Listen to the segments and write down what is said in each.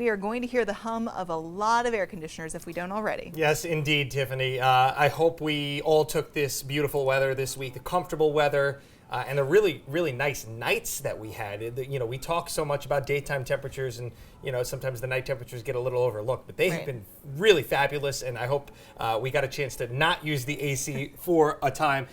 We are going to hear the hum of a lot of air conditioners if we don't already. Yes, indeed, Tiffany. I hope we all took this beautiful weather this week, the comfortable weather, and the really, really nice nights that we had. We talk so much about daytime temperatures, and sometimes the night temperatures get a little overlooked, but they have been really fabulous. And I hope we got a chance to not use the AC for a time.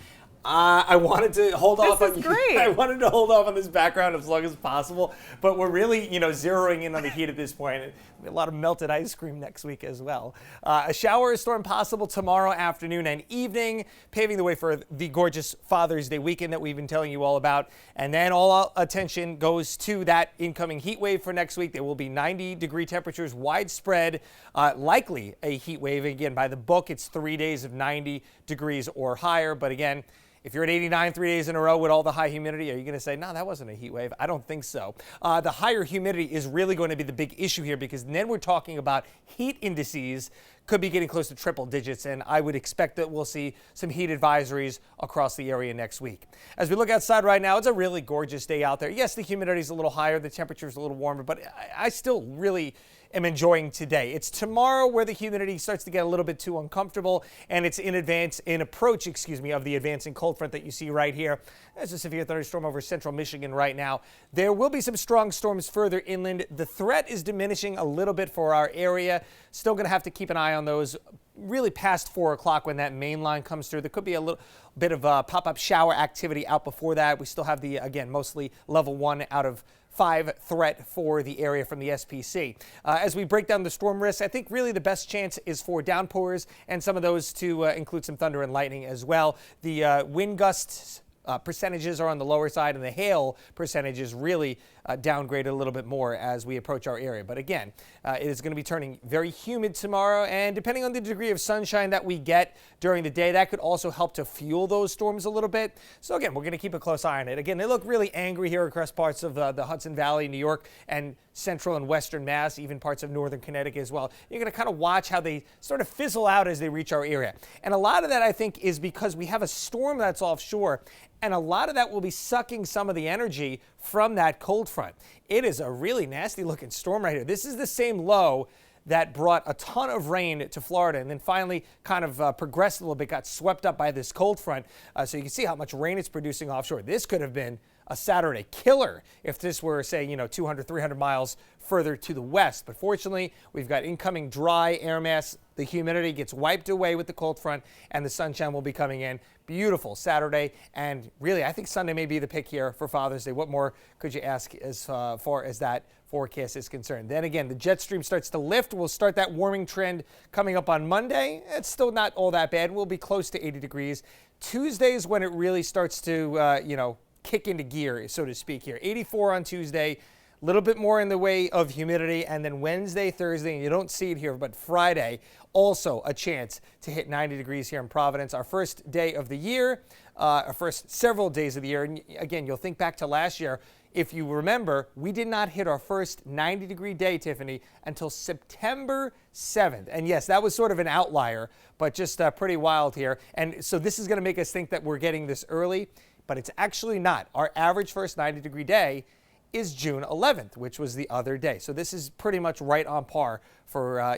I wanted to hold off on I wanted to hold off on this background as long as possible, but we're really, zeroing in on the heat at this point. A lot of melted ice cream next week as well. A shower or storm possible tomorrow afternoon and evening, paving the way for the gorgeous Father's Day weekend that we've been telling you all about. And then all attention goes to that incoming heat wave for next week. There will be 90-degree temperatures widespread, likely a heat wave. Again, by the book, it's 3 days of 90 degrees or higher. But again, if you're at 89 3 days in a row with all the high humidity, are you going to say, no, that wasn't a heat wave? I don't think so. The higher humidity is really going to be the big issue here, because then we're talking about heat indices could be getting close to triple digits, and I would expect that we'll see some heat advisories across the area next week. As we look outside right now, it's a really gorgeous day out there. Yes, the humidity is a little higher, the temperature is a little warmer, but I still really am enjoying today. It's tomorrow where the humidity starts to get a little bit too uncomfortable, and it's in approach of the advancing cold front that you see right here. There's a severe thunderstorm over central Michigan right now. There will be some strong storms further inland. The threat is diminishing a little bit for our area. Still going to have to keep an eye on those really past 4 o'clock when that main line comes through. There could be a little bit of pop-up shower activity out before that. We still have the, again, mostly level 1 out of 5 threat for the area from the SPC. As we break down the storm risks, I think really the best chance is for downpours, and some of those to include some thunder and lightning as well. The wind gusts percentages are on the lower side, and the hail percentages really downgraded a little bit more as we approach our area. But again, it is going to be turning very humid tomorrow, and depending on the degree of sunshine that we get during the day, that could also help to fuel those storms a little bit. So again, we're going to keep a close eye on it. Again, they look really angry here across parts of the Hudson Valley, New York, and central and western Mass, even parts of northern Connecticut as well. You're going to kind of watch how they sort of fizzle out as they reach our area. And a lot of that, I think, is because we have a storm that's offshore, and a lot of that will be sucking some of the energy from that cold front. It is a really nasty looking storm right here. This is the same low that brought a ton of rain to Florida, and then finally kind of progressed a little bit, got swept up by this cold front. So you can see how much rain it's producing offshore. This could have been a Saturday killer if this were, say, 200, 300 miles further to the west. But fortunately, we've got incoming dry air mass. The humidity gets wiped away with the cold front, and the sunshine will be coming in. Beautiful Saturday, and really, I think Sunday may be the pick here for Father's Day. What more could you ask as far as that forecast is concerned? Then again, the jet stream starts to lift. We'll start that warming trend coming up on Monday. It's still not all that bad. We'll be close to 80 degrees. Tuesday is when it really starts to, kick into gear, so to speak here. 84 on Tuesday. A little bit more in the way of humidity, and then Wednesday, Thursday, and you don't see it here, but Friday, also a chance to hit 90 degrees here in Providence. Our first day of the year, our first several days of the year. And again, you'll think back to last year. If you remember, we did not hit our first 90-degree day, Tiffany, until September 7th. And yes, that was sort of an outlier, but just pretty wild here. And so this is going to make us think that we're getting this early, but it's actually not. Our average first 90-degree day is June 11th, which was the other day. So this is pretty much right on par for,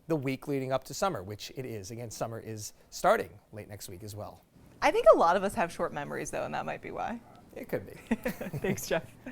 the week leading up to summer, which it is. Again, summer is starting late next week as well. I think a lot of us have short memories, though, and that might be why. It could be. Thanks, Jeff.